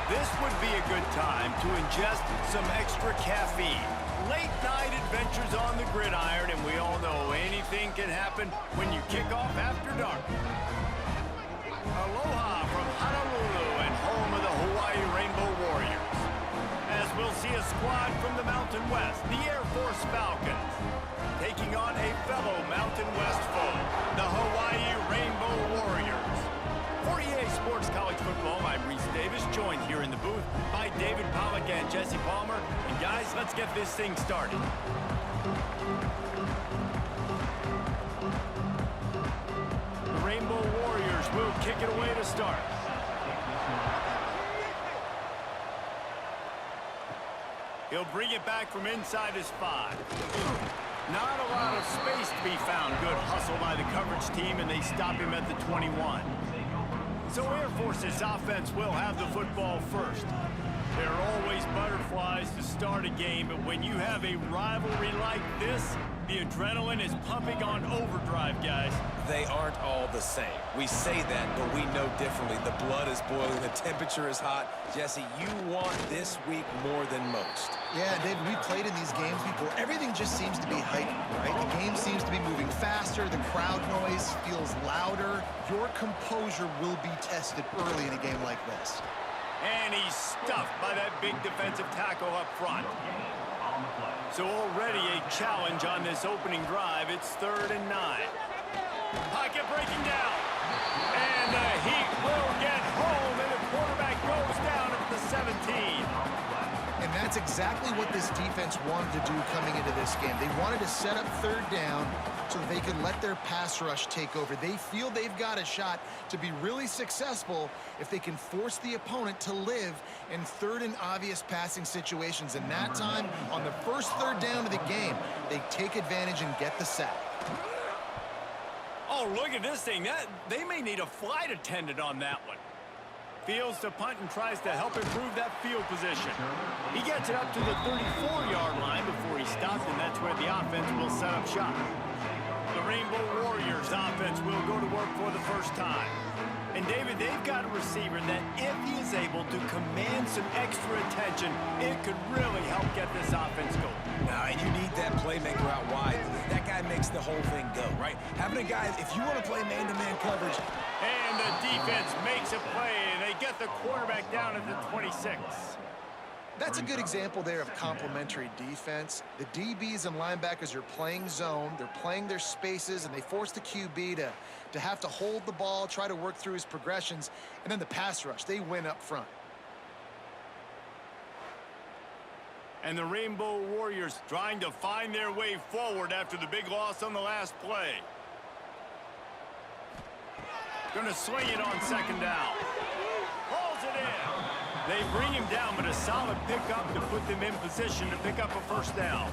This would be a good time to ingest some extra caffeine. Late night adventures on the gridiron, and we all know anything can happen when you kick off after dark. Aloha from Honolulu and home of the Hawaii Rainbow Warriors. As we'll see a squad from the Mountain West, the Air Force Falcons, taking on a fellow Mountain West foe, the Hawaii Rainbow Warriors. For EA Sports College Football, I'm Reese Davis, joined here in the booth by David Pollack and Jesse Palmer. And guys, let's get this thing started. The Rainbow Warriors will kick it away to start. He'll bring it back from inside his 5. Not a lot of space to be found. Good hustle by the coverage team, and they stop him at the 21. So Air Force's offense will have the football first. There are always butterflies to start a game, but when you have a rivalry like this, the adrenaline is pumping on overdrive, guys. They aren't all the same. We say that, but we know differently. The blood is boiling, the temperature is hot. Jesse, you want this week more than most. Yeah, David, we played in these games before. Everything just seems to be heightened, right? The game seems to be moving faster. The crowd noise feels louder. Your composure will be tested early in a game like this. And he's stuffed by that big defensive tackle up front. So already a challenge on this opening drive. It's 3rd and 9. Pocket breaking down. And the Heat will get home, and the quarterback goes down at the 17. And that's exactly what this defense wanted to do coming into this game. They wanted to set up 3rd down so that they could let their pass rush take over. They feel they've got a shot to be really successful if they can force the opponent to live in 3rd and obvious passing situations. And that time, on the first 3rd down of the game, they take advantage and get the sack. Oh, look at this thing. They may need a flight attendant on that one. Fields to punt and tries to help improve that field position. He gets it up to the 34-yard line before he stops, and that's where the offense will set up shop. The Rainbow Warriors offense will go to work for the first time. And David, they've got a receiver that if he is able to command some extra attention, it could really help get this offense going. And you need that playmaker out wide. That guy makes the whole thing go, right? Having a guy, if you want to play man-to-man coverage. And the defense makes a play, and they get the quarterback down at the 26. That's a good example there of complementary defense. The DBs and linebackers are playing zone, they're playing their spaces, and they force the QB to have to hold the ball, try to work through his progressions, and then the pass rush, they win up front. And the Rainbow Warriors trying to find their way forward after the big loss on the last play. Gonna swing it on 2nd down. Hauls it in. They bring him down, but a solid pickup to put them in position to pick up a 1st down.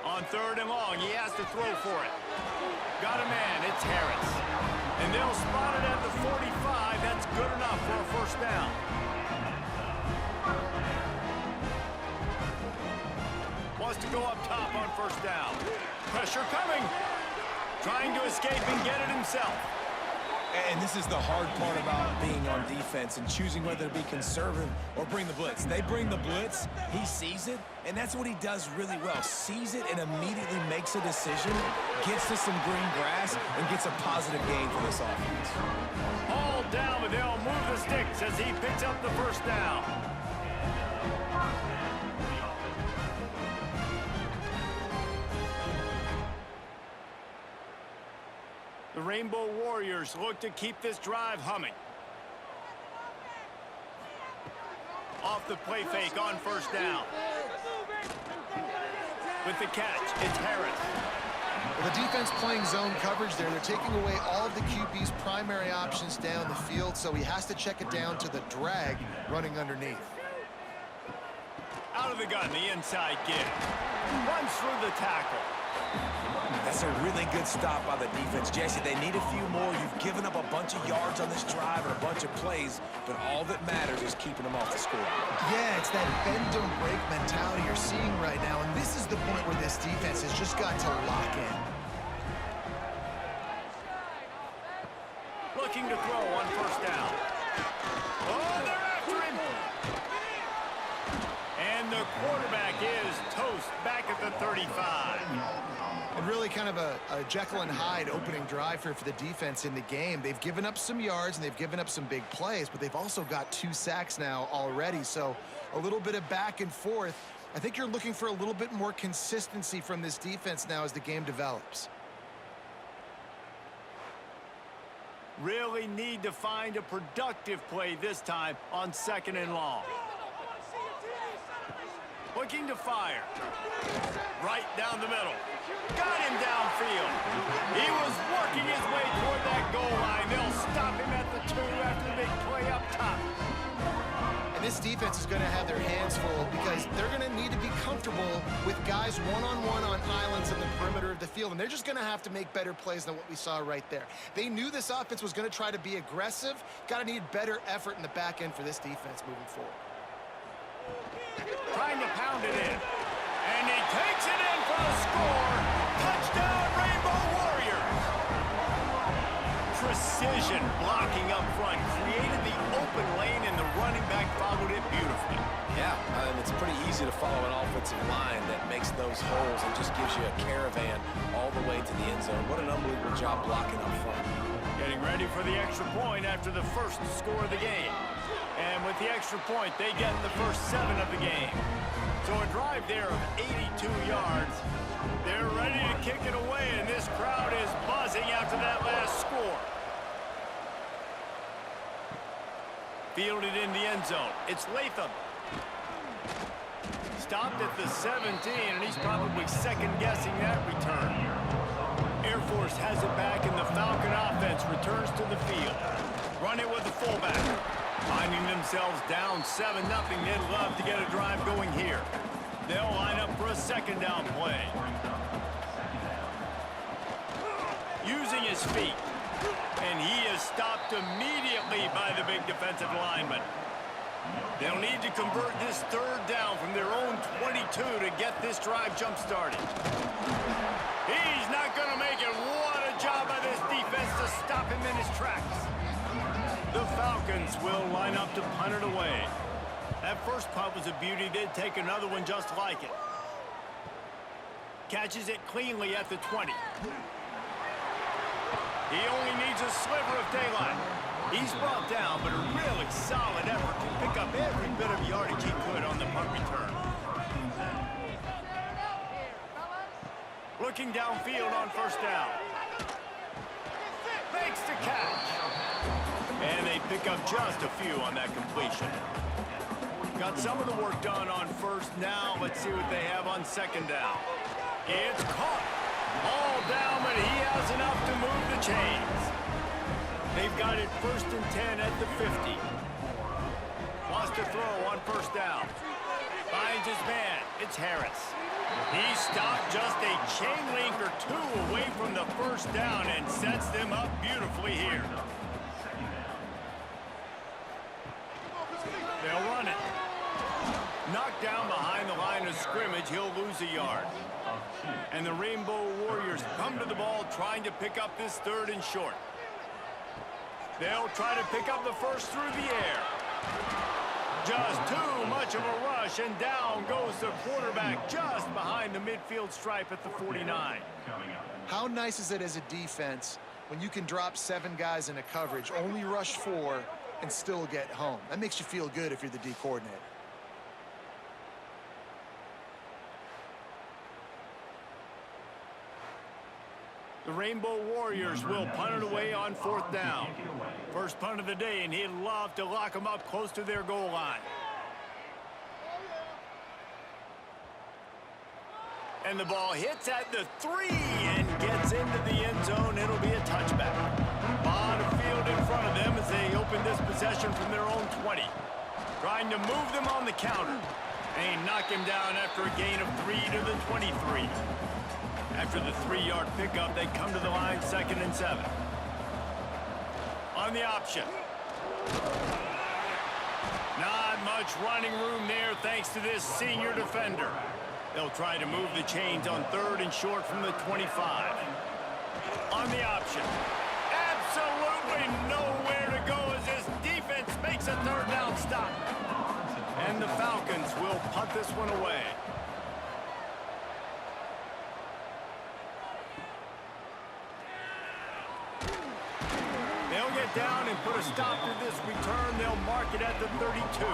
On 3rd and long, he has to throw for it. Got a man, it's Harris. And they'll spot it at the 45. That's good enough for a 1st down. Wants to go up top on 1st down. Pressure coming. Trying to escape and get it himself. And this is the hard part about being on defense and choosing whether to be conservative or bring the blitz. They bring the blitz, he sees it, and that's what he does really well. Sees it and immediately makes a decision, gets to some green grass, and gets a positive gain for this offense. All down, but they'll move the sticks as he picks up the 1st down. The Rainbow Warriors look to keep this drive humming. Off the play fake on 1st down. With the catch, it's Harris. Well, the defense playing zone coverage there. They're taking away all of the QB's primary options down the field, so he has to check it down to the drag running underneath. Out of the gun, the inside give. Runs through the tackle. That's a really good stop by the defense. Jesse, they need a few more. You've given up a bunch of yards on this drive and a bunch of plays, but all that matters is keeping them off the score. Yeah, it's that bend don't break mentality you're seeing right now, and this is the point where this defense has just got to lock in. Looking to throw on first down. Oh, they're after him. And the quarterback is toast back at the 35. And really kind of a Jekyll and Hyde opening drive for the defense in the game. They've given up some yards and they've given up some big plays, but they've also got 2 sacks now already. So a little bit of back and forth. I think you're looking for a little bit more consistency from this defense now as the game develops. Really need to find a productive play this time on 2nd and long. Looking to fire. Right down the middle. Got him downfield. He was working his way toward that goal line. They'll stop him at the 2 after the big play up top. And this defense is going to have their hands full because they're going to need to be comfortable with guys one-on-one on islands in the perimeter of the field. And they're just going to have to make better plays than what we saw right there. They knew this offense was going to try to be aggressive. Got to need better effort in the back end for this defense moving forward. Trying to pound it in. And he takes it in for the score. Touchdown, Rainbow Warriors. Precision blocking up front created the open lane, and the running back followed it beautifully. Yeah, it's pretty easy to follow an offensive line that makes those holes and just gives you a caravan all the way to the end zone. What an unbelievable job blocking up front. Getting ready for the extra point after the first score of the game. And with the extra point, they get the first 7 of the game. So a drive there of 82 yards. They're ready to kick it away, and this crowd is buzzing after that last score. Fielded in the end zone. It's Latham. Stopped at the 17, and he's probably second-guessing that return. Air Force has it back, and the Falcon offense returns to the field. Run it with the fullback. Finding themselves down 7-0, they'd love to get a drive going here. They'll line up for a 2nd down play. Using his feet. And he is stopped immediately by the big defensive lineman. They'll need to convert this 3rd down from their own 22 to get this drive jump-started. He's not going to make it. What a job by this defense to stop him in his tracks. The Falcons will line up to punt it away. That first punt was a beauty. They'd take another one just like it. Catches it cleanly at the 20. He only needs a sliver of daylight. He's brought down, but a really solid effort to pick up every bit of yardage he could on the punt return. Looking downfield on first down. Makes the catch. And they pick up just a few on that completion. Got some of the work done on first. Now let's see what they have on 2nd down. It's caught. All down, but he has enough to move the chains. They've got it 1st and 10 at the 50. Wants to throw on first down. Finds his man. It's Harris. He stopped just a chain link or 2 away from the first down and sets them up beautifully here. They'll run it. Knocked down behind the line of scrimmage, he'll lose a yard. And the Rainbow Warriors come to the ball trying to pick up this 3rd and short. They'll try to pick up the first through the air. Just too much of a rush, and down goes the quarterback just behind the midfield stripe at the 49. How nice is it as a defense when you can drop 7 guys in a coverage, only rush 4, and still get home? That makes you feel good if you're the D coordinator. The Rainbow Warriors will punt it away on 4th down. First punt of the day, and he'd love to lock them up close to their goal line. And the ball hits at the 3 and gets into the end zone. It'll be a touchback. A lot of field in front of them as they open this possession from their own 20. Trying to move them on the counter. They knock him down after a gain of 3 to the 23. After the 3-yard pickup, they come to the line 2nd and 7. On the option. Not much running room there thanks to this senior defender. They'll try to move the chains on 3rd and short from the 25. On the option. Absolutely nowhere Falcons will punt this one away. They'll get down and put a stop to this return. They'll mark it at the 32.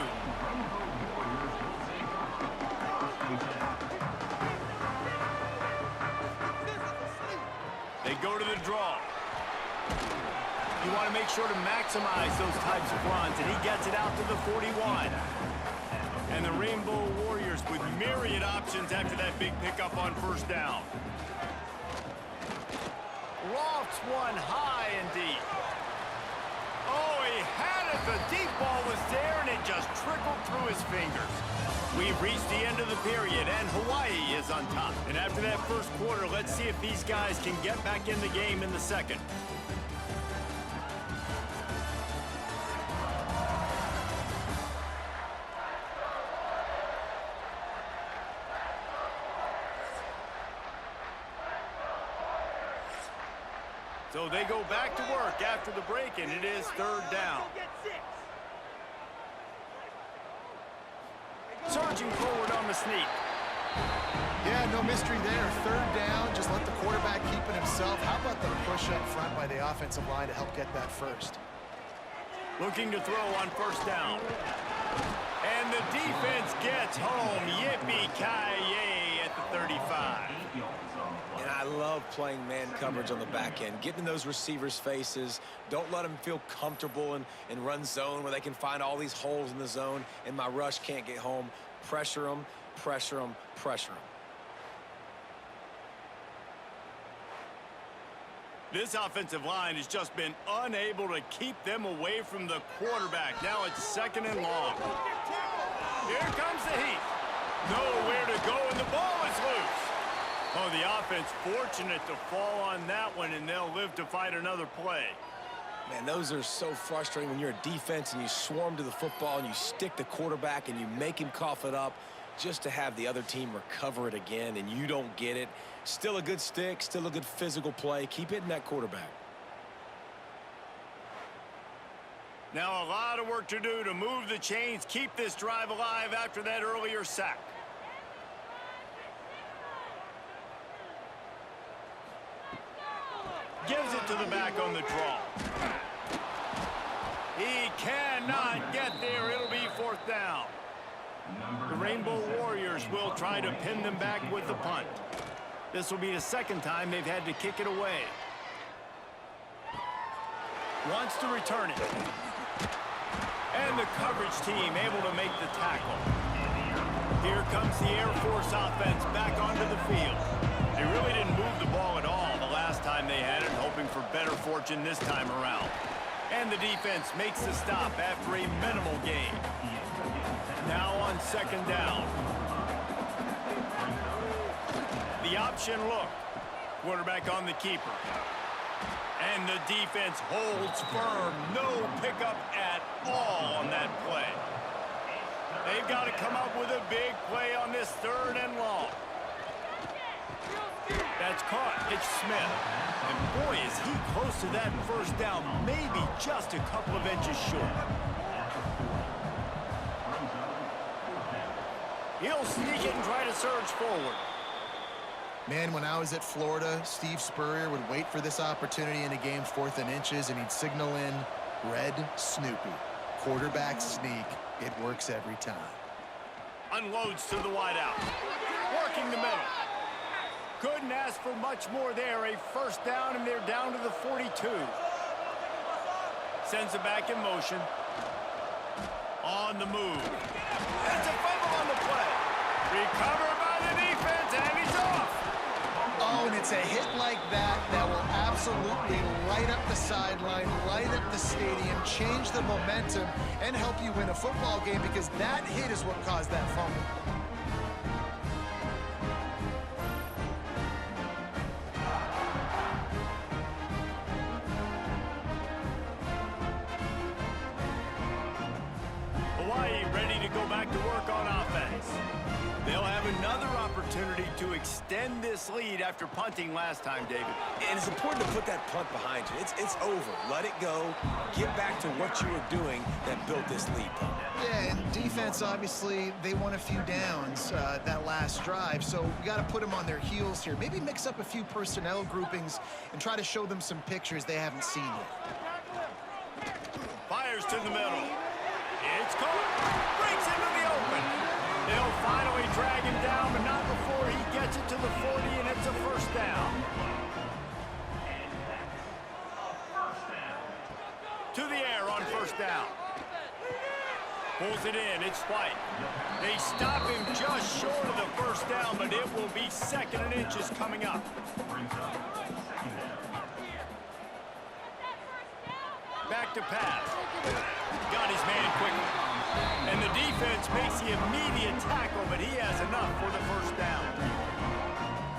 They go to the draw. You want to make sure to maximize those types of runs, and he gets it out to the 41. And the Rainbow Warriors with myriad options after that big pickup on first down. Lofts one high and deep. Oh, he had it. The deep ball was there, and it just trickled through his fingers. We've reached the end of the period, and Hawaii is on top. And after that first quarter, let's see if these guys can get back in the game in the second. So they go back to work after the break, and it is third down. Surging forward on the sneak. Yeah, no mystery there. Third down, just let the quarterback keep it himself. How about the push up front by the offensive line to help get that first? Looking to throw on first down. And the defense gets home. Yippee-ki-yay at the 35. And I love playing man coverage on the back end, getting in those receivers' faces. Don't let them feel comfortable in run zone where they can find all these holes in the zone and my rush can't get home. Pressure them, pressure them, pressure them. This offensive line has just been unable to keep them away from the quarterback. Now it's second and long. Here comes the heat. Nowhere to go, and the ball is loose. Oh, the offense fortunate to fall on that one, and they'll live to fight another play. Man, those are so frustrating when you're a defense and you swarm to the football and you stick the quarterback and you make him cough it up just to have the other team recover it again and you don't get it. Still a good stick, still a good physical play. Keep hitting that quarterback. Now a lot of work to do to move the chains, keep this drive alive after that earlier sack. Gives it to the back on the draw. He cannot get there. It'll be fourth down. The Rainbow Warriors will try to pin them back with the punt. This will be the second time they've had to kick it away. Wants to return it. And the coverage team able to make the tackle. Here comes the Air Force offense back onto the field. They really didn't move the ball at all the last time they had it, hoping for better fortune this time around. And the defense makes the stop after a minimal gain. Now on second down. The option look. Quarterback on the keeper. And the defense holds firm. No pickup at all on that play. They've got to come up with a big play on this third and long. That's caught. It's Smith. And boy, is he close to that first down. Maybe just a couple of inches short. He'll sneak it and try to surge forward. Man, when I was at Florida, Steve Spurrier would wait for this opportunity in a game 4th and inches, and he'd signal in red Snoopy. Quarterback sneak. It works every time. Unloads to the wideout. Working the middle. Couldn't ask for much more there. A first down, and they're down to the 42. Sends it back in motion. On the move. That's a fumble on the play. Recovered by the defense, and he's off. Oh, and it's a hit like that that will absolutely light up the sideline, light up the stadium, change the momentum, and help you win a football game, because that hit is what caused that fumble. Hawaii ready to go back to work on offense. They'll have another opportunity to extend this lead after punting last time, David. And it's important to put that punt behind you. It's over. Let it go. Get back to what you were doing that built this lead. Yeah, and defense, obviously, they won a few downs that last drive, so we got to put them on their heels here. Maybe mix up a few personnel groupings and try to show them some pictures they haven't seen yet. Fires to the middle. It's caught. Breaks into the open. They'll finally drag him down, but not before he gets it to the 40, and it's a first down. To the air on first down. Pulls it in. It's White. They stop him just short of the first down, but it will be 2nd and inches coming up. Back to pass. Got his man quickly. And the defense makes the immediate tackle, but he has enough for the first down.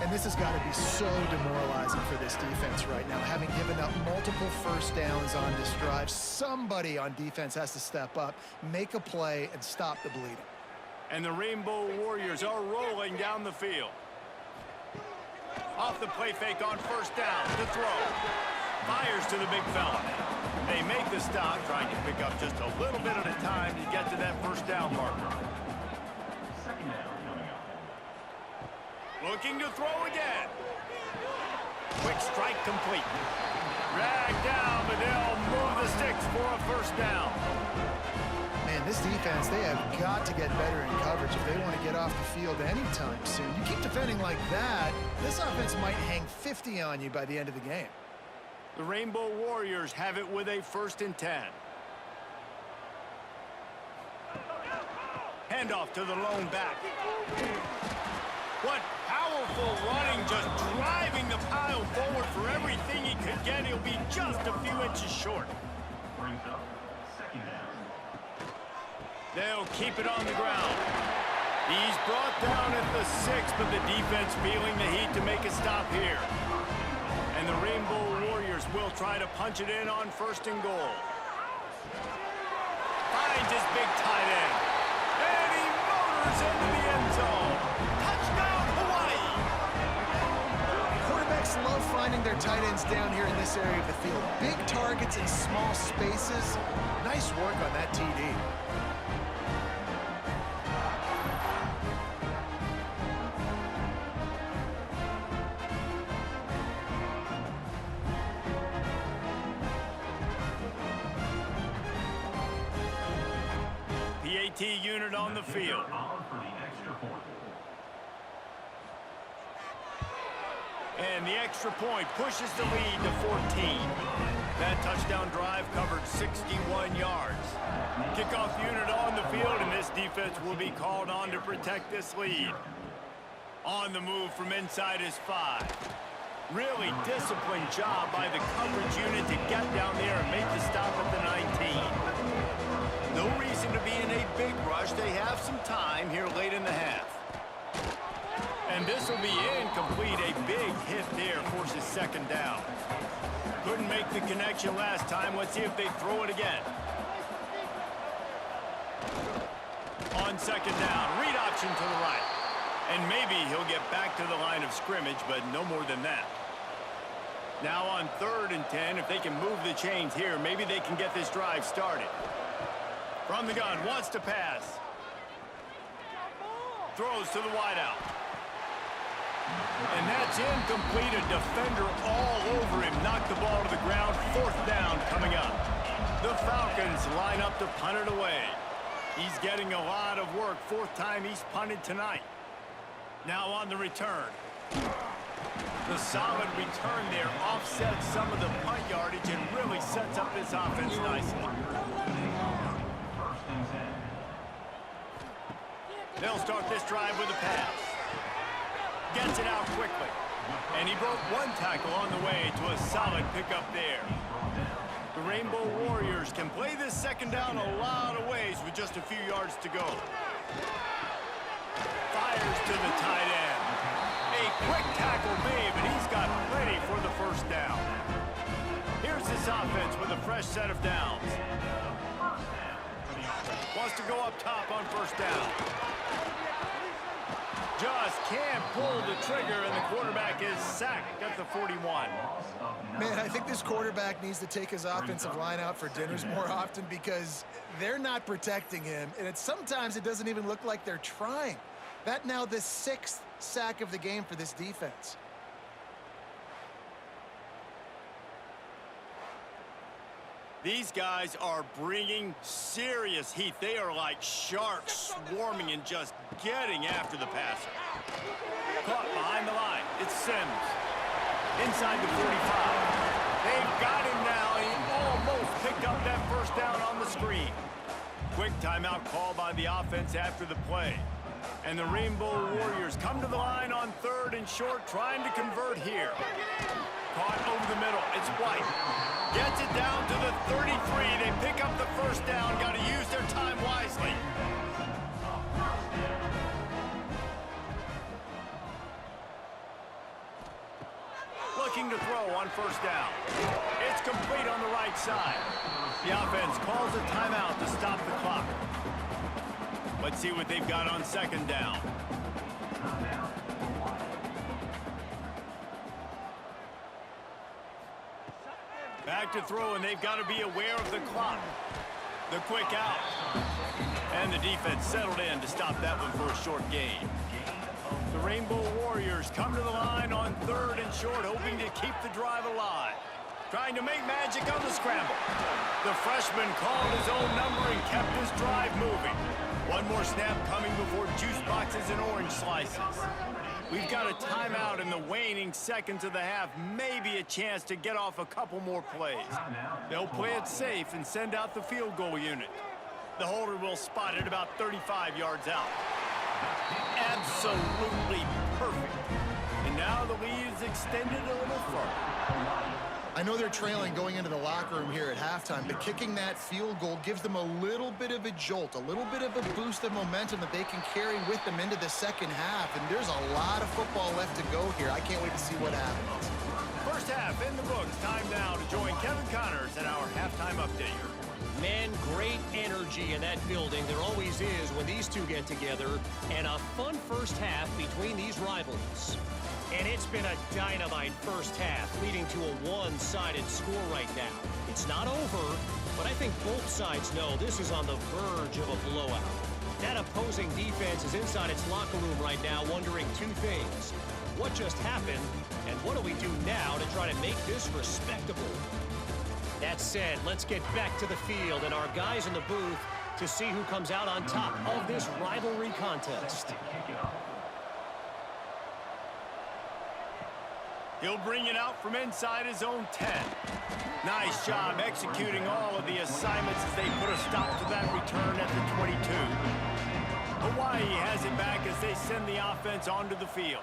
And this has got to be so demoralizing for this defense right now, having given up multiple first downs on this drive. Somebody on defense has to step up, make a play, and stop the bleeding. And the Rainbow Warriors are rolling down the field. Off the play fake on first down. The throw. Fires to the big fella. They make the stop, trying to pick up just a little bit at a time to get to that first down marker. Looking to throw again. Quick strike complete. Dragged down, but they'll move the sticks for a first down. Man, this defense, they have got to get better in coverage if they want to get off the field anytime soon. You keep defending like that, this offense might hang 50 on you by the end of the game. The Rainbow Warriors have it with a 1st and 10. Handoff to the lone back. What powerful running, just driving the pile forward for everything he could get. He'll be just a few inches short. They'll keep it on the ground. He's brought down at the 6, but the defense feeling the heat to make a stop here. And the Rainbow Warriors will try to punch it in on 1st and goal. Finds his big tight end. And he motors into the end zone. Touchdown, Hawaii! Quarterbacks love finding their tight ends down here in this area of the field. Big targets in small spaces. Nice work on that TD. PAT unit on the field. And the extra point pushes the lead to 14. That touchdown drive covered 61 yards. Kickoff unit on the field, and this defense will be called on to protect this lead. On the move from inside his 5. Really disciplined job by the coverage unit to get down there and make the stop at the 19. No reason to be in a big rush. They have some time here late in the half. And this will be incomplete. A big hit there forces 2nd down. Couldn't make the connection last time. Let's see if they throw it again. On 2nd down, read option to the right. And maybe he'll get back to the line of scrimmage, but no more than that. Now on 3rd and 10, if they can move the chains here, maybe they can get this drive started. From the gun, wants to pass. Throws to the wideout. And that's incomplete. A defender all over him. Knocked the ball to the ground. 4th down coming up. The Falcons line up to punt it away. He's getting a lot of work. 4th time he's punted tonight. Now on the return. The solid return there offsets some of the punt yardage and really sets up this offense nicely. They'll start this drive with a pass. Gets it out quickly. And he broke one tackle on the way to a solid pickup there. The Rainbow Warriors can play this 2nd down a lot of ways with just a few yards to go. Fires to the tight end. A quick tackle made, but he's got plenty for the 1st down. Here's this offense with a fresh set of downs. wants to go up top on first down. Just can't pull the trigger, and the quarterback is sacked at the 41. Man, I think this quarterback needs to take his offensive line out for dinners more often because they're not protecting him, and sometimes it doesn't even look like they're trying. That now the 6th sack of the game for this defense. These guys are bringing serious heat. They are like sharks swarming and just getting after the passer. Caught behind the line. It's Sims. Inside the 45. They've got him now. He almost picked up that first down on the screen. Quick timeout call by the offense after the play. And the Rainbow Warriors come to the line on 3rd and short, trying to convert here. Caught over the middle. It's White. Gets it down to the 33. They pick up the first down. Got to use their time wisely. Looking to throw on first down. It's complete on the right side. The offense calls a timeout to stop the clock. Let's see what they've got on 2nd down. Back to throw, and they've got to be aware of the clock. The quick out. And the defense settled in to stop that one for a short gain. The Rainbow Warriors come to the line on 3rd and short, hoping to keep the drive alive. Trying to make magic on the scramble. The freshman called his own number and kept his drive moving. One more snap coming before juice boxes and orange slices. We've got a timeout in the waning seconds of the half, maybe a chance to get off a couple more plays. They'll play it safe and send out the field goal unit. The holder will spot it about 35 yards out. Absolutely perfect. And now the lead is extended a little further. I know they're trailing going into the locker room here at halftime, but kicking that field goal gives them a little bit of a jolt, a little bit of a boost of momentum that they can carry with them into the second half. And there's a lot of football left to go here. I can't wait to see what happens. First half in the books. Time now to join Kevin Connors in our halftime update. Man, great energy in that building. There always is when these two get together. And a fun first half between these rivals. And it's been a dynamite first half, leading to a one-sided score right now. It's not over, but I think both sides know this is on the verge of a blowout. That opposing defense is inside its locker room right now wondering two things. What just happened, and what do we do now to try to make this respectable? That said, let's get back to the field and our guys in the booth to see who comes out on top of this rivalry contest. He'll bring it out from inside his own 10. Nice job executing all of the assignments as they put a stop to that return at the 22. Hawaii has it back as they send the offense onto the field.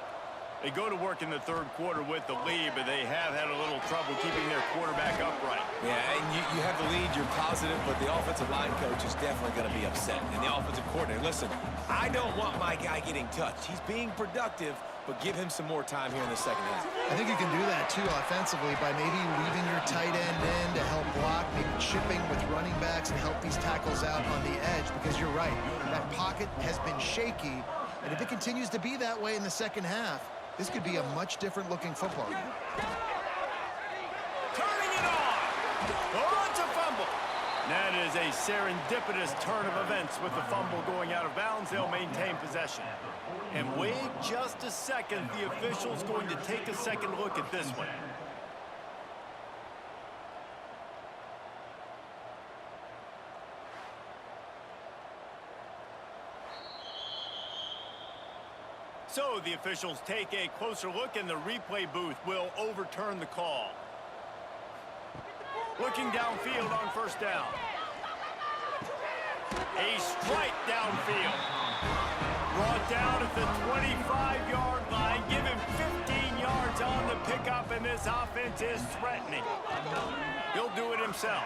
They go to work in the 3rd quarter with the lead, but they have had a little trouble keeping their quarterback upright. Yeah, and you have the lead, you're positive, but the offensive line coach is definitely going to be upset. And the offensive coordinator, listen, I don't want my guy getting touched. He's being productive, but give him some more time here in the second half. I think you can do that, too, offensively, by maybe leaving your tight end in to help block, maybe chipping with running backs and help these tackles out on the edge, because you're right, that pocket has been shaky, and if it continues to be that way in the second half, this could be a much different-looking football game. Turning it on! Oh, it's a fumble! That is a serendipitous turn of events with the fumble going out of bounds. They'll maintain possession. And wait just a second. The official's going to take a second look at this one. So the officials take a closer look, and the replay booth will overturn the call. Looking downfield on first down. A strike downfield. Brought down at the 25-yard line. Give him 15 yards on the pickup, and this offense is threatening. He'll do it himself.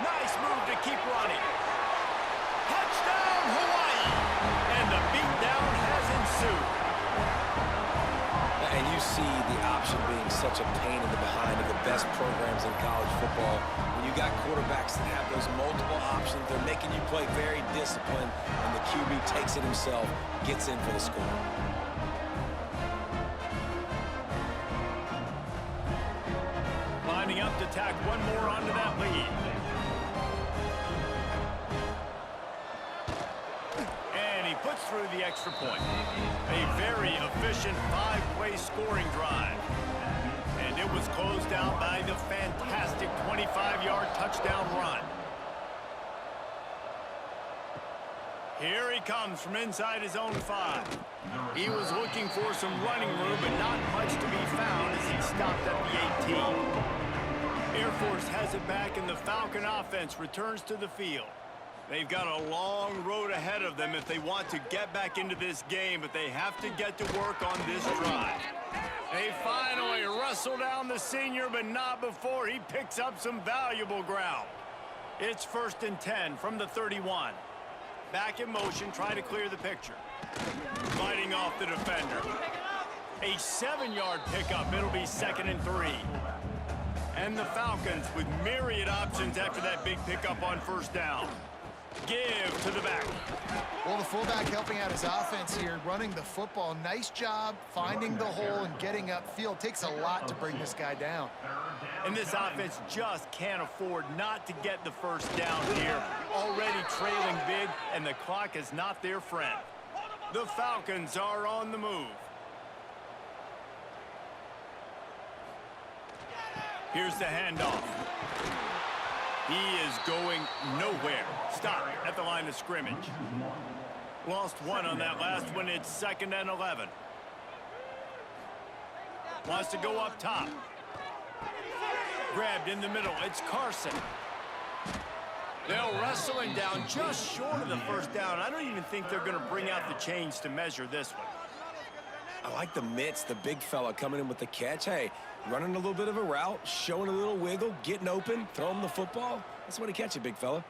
Nice move to keep running. Touchdown, Hawaii! And the beatdown has ensued. And you see the option being such a pain in the behind of the best programs in college football. When you got quarterbacks that have those multiple options, they're making you play very disciplined, and the QB takes it himself, gets in for the score. Lining up to tack one more onto that lead. And he puts through the extra point. A very efficient 5-play scoring drive. And it was closed out by the fantastic 25-yard touchdown run. Here he comes from inside his own 5. He was looking for some running room, but not much to be found as he stopped at the 18. Air Force has it back, and the Falcon offense returns to the field. They've got a long road ahead of them if they want to get back into this game, but they have to get to work on this drive. They finally wrestle down the senior, but not before he picks up some valuable ground. It's 1st and 10 from the 31. Back in motion, trying to clear the picture. Fighting off the defender. A 7-yard pickup. It'll be 2nd and 3. And the Falcons with myriad options after that big pickup on 1st down. Give to the back. Well, the fullback helping out his offense here, running the football. Nice job finding the hole and getting upfield. Takes a lot to bring this guy down. And this offense just can't afford not to get the 1st down here. Already trailing big, and the clock is not their friend. The Falcons are on the move. Here's the handoff. He is going nowhere. Stop at the line of scrimmage. Lost one on that last one. It's 2nd and 11. Wants to go up top. Grabbed in the middle. It's Carson. They'll wrestle him down just short of the 1st down. I don't even think they're going to bring out the chains to measure this one. I like the mitts, the big fella coming in with the catch. Hey, running a little bit of a route, showing a little wiggle, getting open, throw him the football. That's what he catch it, big fella.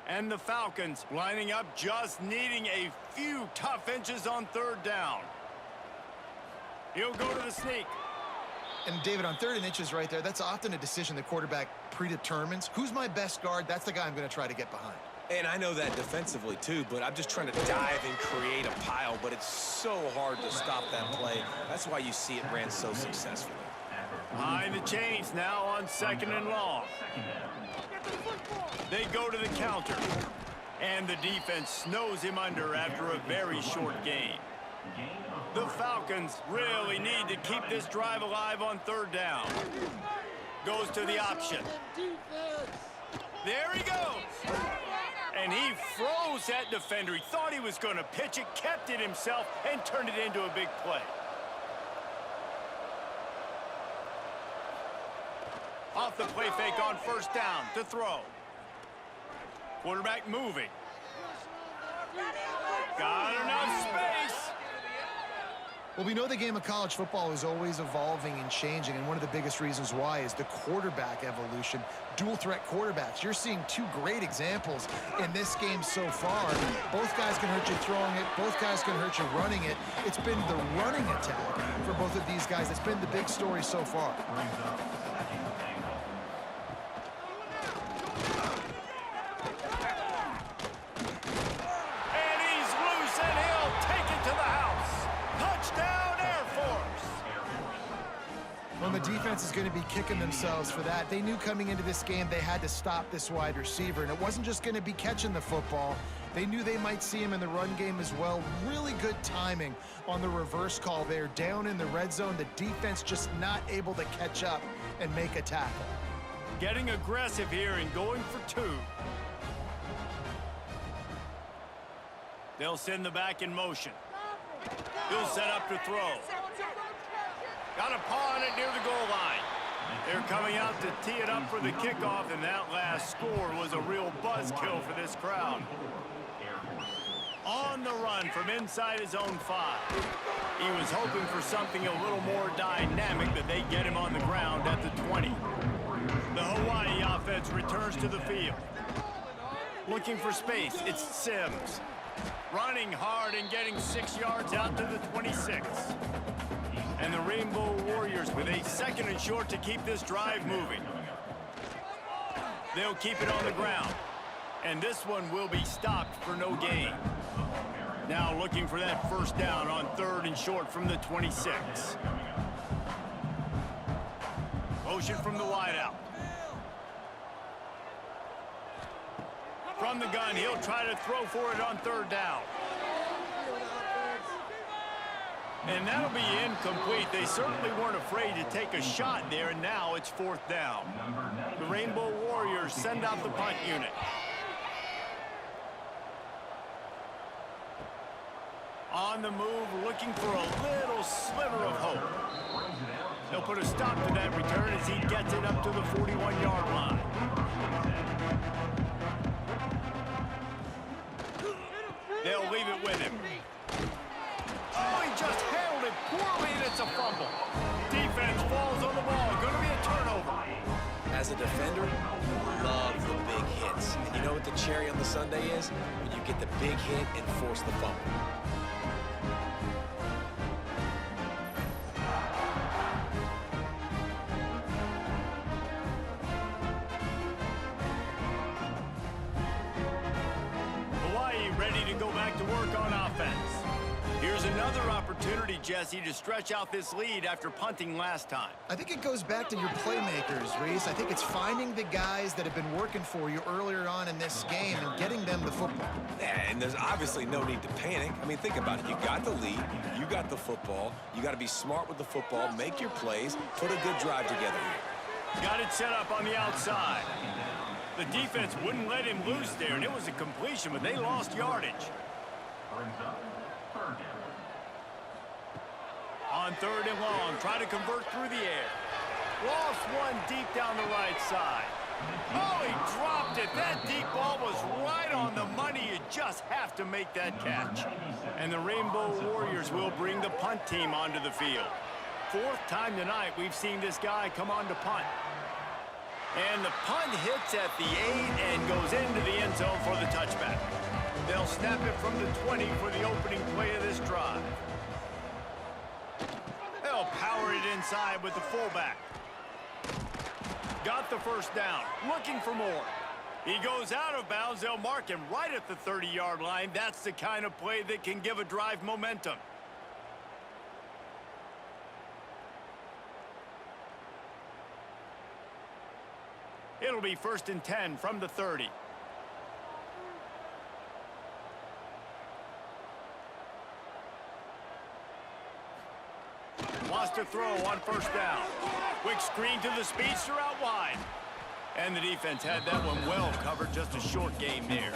And the Falcons lining up, just needing a few tough inches on 3rd down. He'll go to the sneak. And David, on 3rd and inches right there, that's often a decision the quarterback predetermines. Who's my best guard? That's the guy I'm going to try to get behind. And I know that defensively, too, but I'm just trying to dive and create a pile, but it's so hard to stop that play. That's why you see it ran so successfully. Behind the chains now on 2nd and long. They go to the counter. And the defense snows him under after a very short gain. The Falcons really need to keep this drive alive on 3rd down. Goes to the option. There he goes. And he froze that defender. He thought he was going to pitch it, kept it himself, and turned it into a big play. Off the play fake on 1st down to throw. Quarterback moving. Got enough space. Well, we know the game of college football is always evolving and changing, and one of the biggest reasons why is the quarterback evolution. Dual threat quarterbacks. You're seeing 2 great examples in this game so far. Both guys can hurt you throwing it. Both guys can hurt you running it. It's been the running attack for both of these guys that's been the big story so far. Well, the defense is going to be kicking themselves for that. They knew coming into this game they had to stop this wide receiver, and it wasn't just going to be catching the football. They knew they might see him in the run game as well. Really good timing on the reverse call there. Down in the red zone, the defense just not able to catch up and make a tackle. Getting aggressive here and going for 2. They'll send the back in motion. He'll set up to throw. Got a paw on it near the goal line. They're coming out to tee it up for the kickoff, and that last score was a real buzzkill for this crowd. On the run from inside his own 5. He was hoping for something a little more dynamic, but they get him on the ground at the 20. The Hawaii offense returns to the field. Looking for space, it's Sims. Running hard and getting 6 yards out to the 26. And the Rainbow Warriors with a second and short to keep this drive moving. They'll keep it on the ground. And this one will be stopped for no gain. Now looking for that first down on 3rd and short from the 26. Motion from the wideout. From the gun, he'll try to throw for it on 3rd down. And that'll be incomplete. They certainly weren't afraid to take a shot there, and now it's 4th down. The Rainbow Warriors send out the punt unit. On the move, looking for a little sliver of hope. They'll put a stop to that return as he gets it up to the 41-yard line. They'll leave it with him. Oh, he just handled it poorly, and it's a fumble. Defense falls on the ball. Going to be a turnover. As a defender, you love the big hits. And you know what the cherry on the sundae is? When you get the big hit and force the fumble. Ready to go back to work on offense. Here's another opportunity, Jesse, to stretch out this lead after punting last time. I think it goes back to your playmakers, Reese. I think it's finding the guys that have been working for you earlier on in this game and getting them the football. Yeah, and there's obviously no need to panic. I mean, think about it. You got the lead. You got the football. You got to be smart with the football, make your plays, put a good drive together here. Got it set up on the outside. The defense wouldn't let him loose there, and it was a completion, but they lost yardage. On 3rd and long, try to convert through the air. Lost one deep down the right side. Oh, he dropped it. That deep ball was right on the money. You just have to make that catch. And the Rainbow Warriors will bring the punt team onto the field. 4th time tonight we've seen this guy come on to punt. And the punt hits at the 8 and goes into the end zone for the touchback. They'll snap it from the 20 for the opening play of this drive. They'll power it inside with the fullback. Got the first down, looking for more. He goes out of bounds. They'll mark him right at the 30-yard line. That's the kind of play that can give a drive momentum. It'll be 1st and 10 from the 30. Wants to throw on 1st down. Quick screen to the speedster out wide. And the defense had that one well covered. Just a short game there.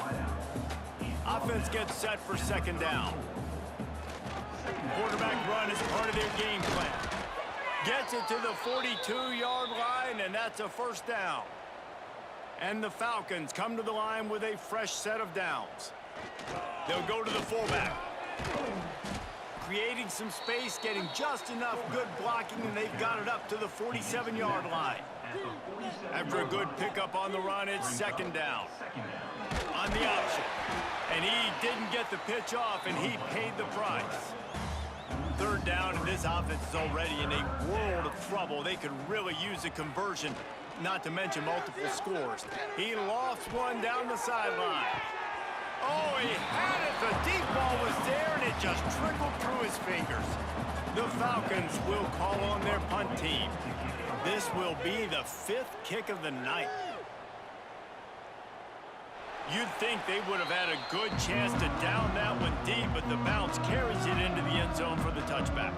Offense gets set for 2nd down. Quarterback run is part of their game plan. Gets it to the 42-yard line, and that's a 1st down. And the Falcons come to the line with a fresh set of downs. They'll go to the fullback. Creating some space, getting just enough good blocking, and they've got it up to the 47-yard line. After a good pickup on the run, it's 2nd down. On the option. And he didn't get the pitch off, and he paid the price. 3rd down, and this offense is already in a world of trouble. They could really use a conversion, not to mention multiple scores. He lost one down the sideline. Oh, he had it. The deep ball was there, and it just trickled through his fingers. The Falcons will call on their punt team. This will be the 5th kick of the night. You'd think they would have had a good chance to down that one deep, but the bounce carries it into the end zone for the touchback.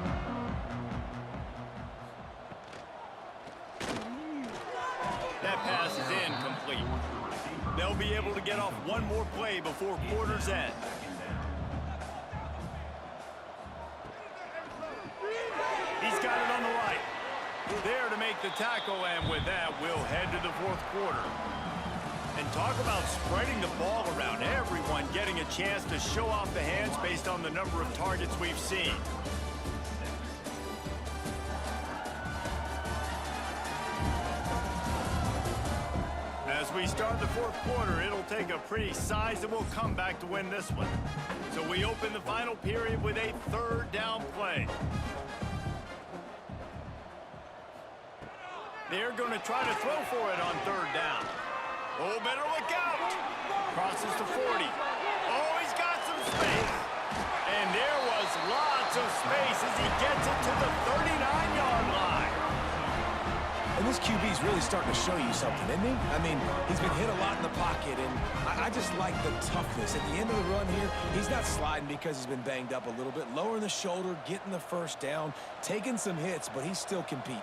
That pass is incomplete. They'll be able to get off one more play before quarter's end. He's got it on the right. There to make the tackle, and with that, we'll head to the 4th quarter. And talk about spreading the ball around. Everyone getting a chance to show off the hands based on the number of targets we've seen. As we start the 4th quarter, it'll take a pretty sizable comeback to win this one. So we open the final period with a 3rd down play. They're going to try to throw for it on third down. Oh, better look out. Crosses to 40. Oh, he's got some space. And there was lots of space as he gets it to the 39-yard line. And this QB's really starting to show you something, isn't he? I mean, he's been hit a lot in the pocket, and I just like the toughness. At the end of the run here, he's not sliding because he's been banged up a little bit. Lowering the shoulder, getting the first down, taking some hits, but he's still competing.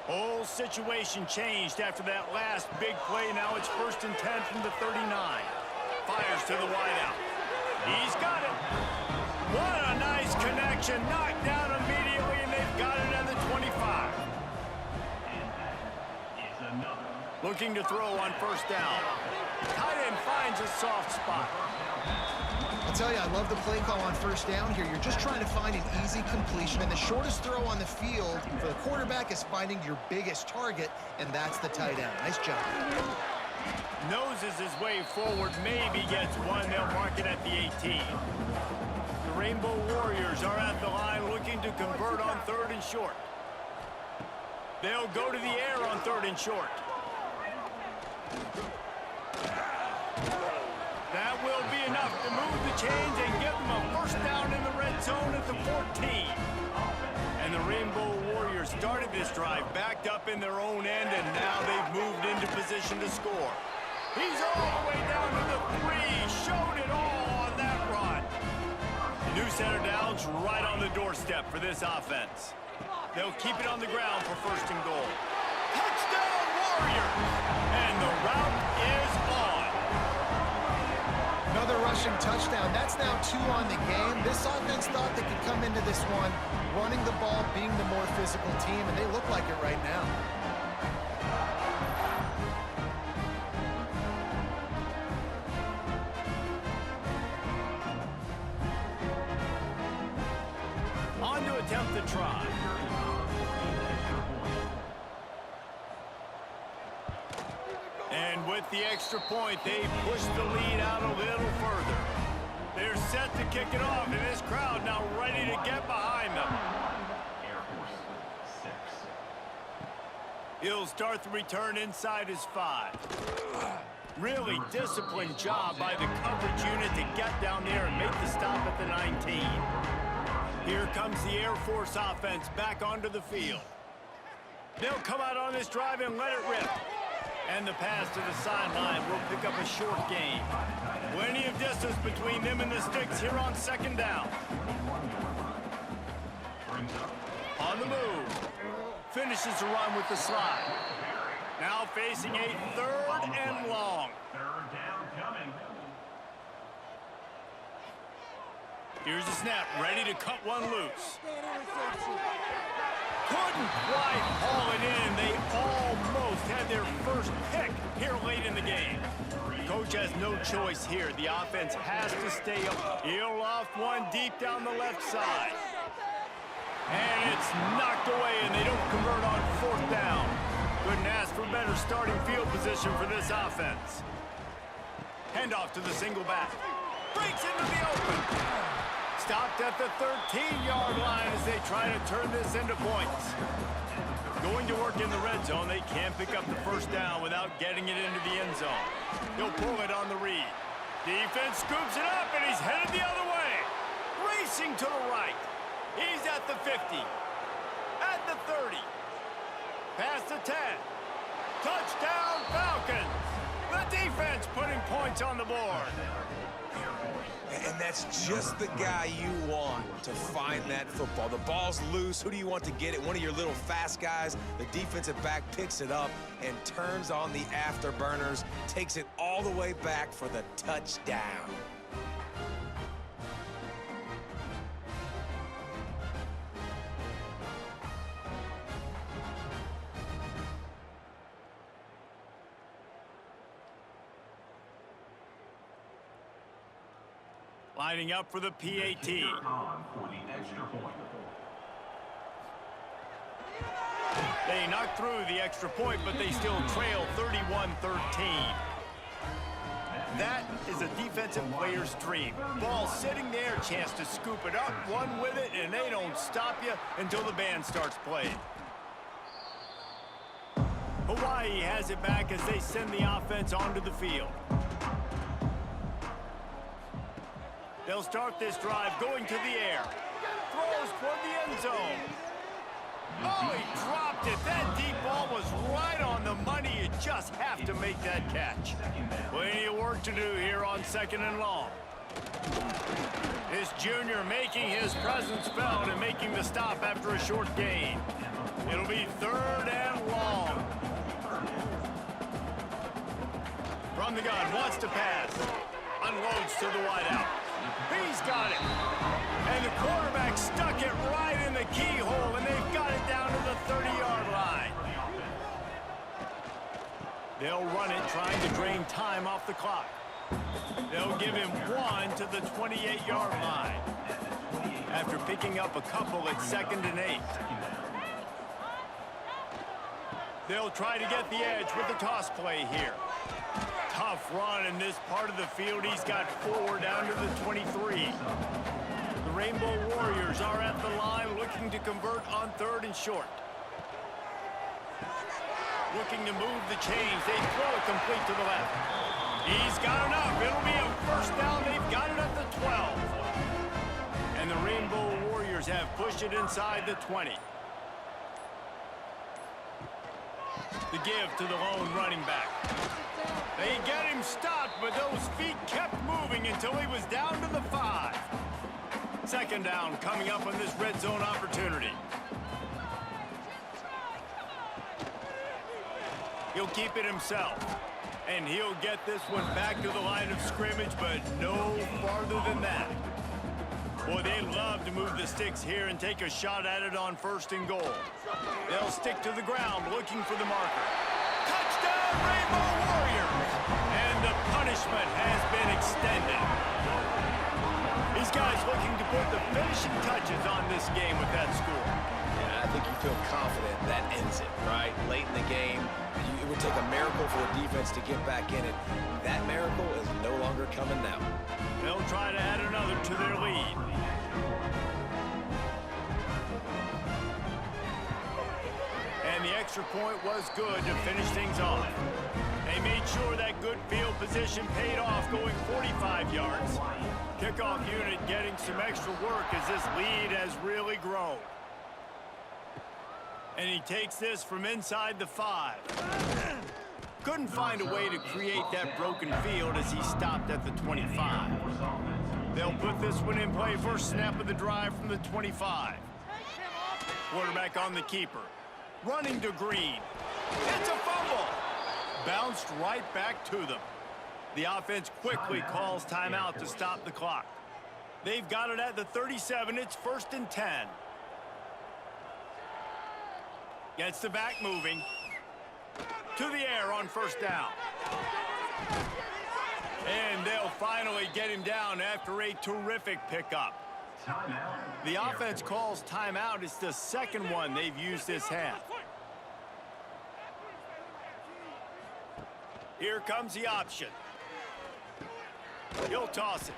Whole situation changed after that last big play. Now it's 1st and 10 from the 39. Fires to the wideout. He's got it. What a nice connection. Knocked down immediately, and they've got it at the 25. Looking to throw on first down. Tight end finds a soft spot. I'll tell you, I love the play call on first down here. You're just trying to find an easy completion, and the shortest throw on the field for the quarterback is finding your biggest target, and that's the tight end. Nice job. Noses his way forward, maybe gets one. They'll mark it at the 18. The Rainbow Warriors are at the line looking to convert on 3rd and short. They'll go to the air on 3rd and short. That will be enough to move the chains and give them a first down in the red zone at the 14. And the Rainbow Warriors started this drive backed up in their own end, and now they've moved into position to score. He's all the way down to the 3. Showed it all on that run. New set of downs right on the doorstep for this offense. They'll keep it on the ground for 1st and goal. Touchdown Warriors! And the route is on. Another rushing touchdown. That's now 2 on the game. This offense thought they could come into this one running the ball, being the more physical team, and they look like it right now. On to attempt the try. And with the extra point, they push the lead out a little further. They're set to kick it off, and this crowd now ready to get behind them. Air Force 6. He'll start the return inside his 5. Really disciplined job by the coverage unit to get down there and make the stop at the 19. Here comes the Air Force offense back onto the field. They'll come out on this drive and let it rip. And the pass to the sideline will pick up a short gain. Plenty of distance between them and the sticks here on 2nd down. On the move. Finishes the run with the slide. Now facing a 3rd and long. 3rd down coming. Here's the snap, ready to cut one loose. Couldn't quite haul it in. They almost had their first pick here late in the game. Coach has no choice here. The offense has to stay up. He'll loft one deep down the left side. And it's knocked away, and they don't convert on 4th down. Couldn't ask for better starting field position for this offense. Handoff to the single back. Breaks into the open. Stopped at the 13-yard line as they try to turn this into points. Going to work in the red zone, they can't pick up the first down without getting it into the end zone. He'll pull it on the read. Defense scoops it up, and he's headed the other way. Racing to the right. He's at the 50. At the 30. Past the 10. Touchdown Falcons. The defense putting points on the board. And that's just the guy you want to find that football. The ball's loose. Who do you want to get it? One of your little fast guys. The defensive back picks it up and turns on the afterburners, takes it all the way back for the touchdown. Lining up for the PAT. On for the extra point. They knocked through the extra point, but they still trail 31-13. That is a defensive player's dream. Ball sitting there, chance to scoop it up, one with it, and they don't stop you until the band starts playing. Hawaii has it back as they send the offense onto the field. They'll start this drive going to the air. Throws toward the end zone. Oh, he dropped it. That deep ball was right on the money. You just have to make that catch. Plenty of work to do here on 2nd and long. This junior making his presence felt and making the stop after a short gain. It'll be 3rd and long. From the gun, wants to pass. Unloads to the wideout. He's got it. And the quarterback stuck it right in the keyhole, and they've got it down to the 30-yard line. They'll run it, trying to drain time off the clock. They'll give him 1 to the 28-yard line. After picking up a couple at 2nd and 8. They'll try to get the edge with the toss play here. Tough run in this part of the field. He's got 4 down to the 23. The Rainbow Warriors are at the line looking to convert on 3rd and short. Looking to move the chains. They throw it complete to the left. He's got enough. It'll be a 1st down. They've got it at the 12. And the Rainbow Warriors have pushed it inside the 20. The give to the lone running back. They get him stopped, but those feet kept moving until he was down to the 5. 2nd down coming up on this red zone opportunity. He'll keep it himself. And he'll get this one back to the line of scrimmage, but no farther than that. Boy, they love to move the sticks here and take a shot at it on 1st and goal. They'll stick to the ground looking for the marker. Touchdown, Rainbow Warriors! And the punishment has been extended. These guys looking to put the finishing touches on this game with that score. Yeah, I think you feel confident that ends it, right? Late in the game, it would take a miracle for the defense to get back in it. That miracle is no longer coming now. They'll try to add another to their lead. And the extra point was good to finish things off. They made sure that good field position paid off, going 45 yards. Kickoff unit getting some extra work as this lead has really grown. And he takes this from inside the 5. Couldn't find a way to create that broken field as he stopped at the 25. They'll put this one in play. 1st snap of the drive from the 25. Quarterback on the keeper. Running to Green. It's a fumble. Bounced right back to them. The offense quickly calls timeout to stop the clock. They've got it at the 37. It's 1st and 10. Gets the back moving. To the air on 1st down. And they'll finally get him down after a terrific pickup. The offense calls timeout. It's the 2nd one they've used this half. Here comes the option. He'll toss it.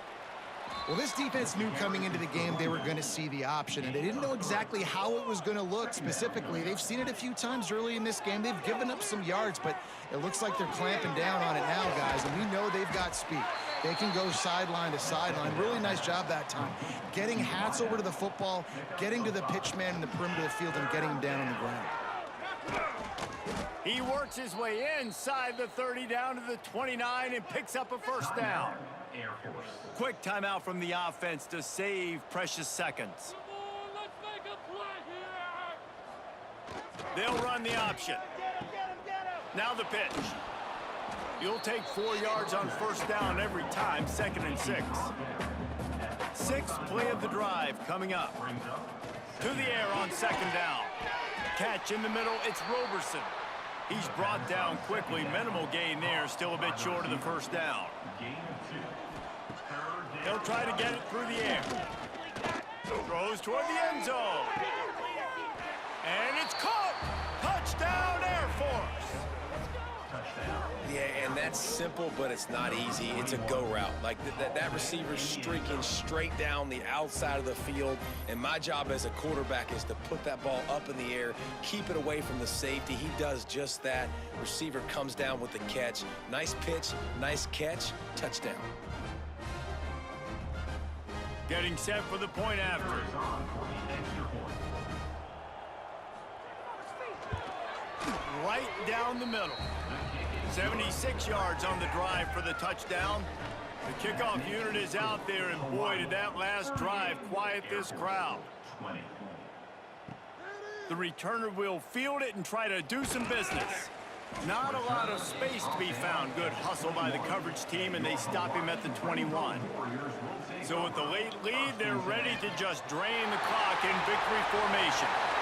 Well, this defense knew coming into the game they were going to see the option, and they didn't know exactly how it was going to look specifically. They've seen it a few times early in this game. They've given up some yards, but it looks like they're clamping down on it now, guys, and we know they've got speed. They can go sideline to sideline. Really nice job that time. Getting hats over to the football, getting to the pitch man in the perimeter of the field, and getting him down on the ground. He works his way inside the 30 down to the 29 and picks up a 1st down. Air Force. Quick timeout from the offense to save precious seconds. They'll run the option. Now the pitch. You'll take 4 yards on 1st down every time, 2nd and 6. 6th play of the drive coming up. To the air on 2nd down. Catch in the middle, it's Roberson. He's brought down quickly. Minimal gain there, still a bit short of the 1st down. They'll try to get it through the air. Throws toward the end zone. And it's caught! Touchdown, Air Force! Yeah, and that's simple, but it's not easy. It's a go route. Like that receiver's streaking straight down the outside of the field, and my job as a quarterback is to put that ball up in the air, keep it away from the safety. He does just that. Receiver comes down with the catch. Nice pitch, nice catch, touchdown. Getting set for the point after. Is on for the extra point. Right down the middle. 76 yards on the drive for the touchdown. The kickoff unit is out there, and boy, did that last drive quiet this crowd. 20. The returner will field it and try to do some business. Not a lot of space to be found. Good hustle by the coverage team, and they stop him at the 21. So with the late lead, they're ready to just drain the clock in victory formation.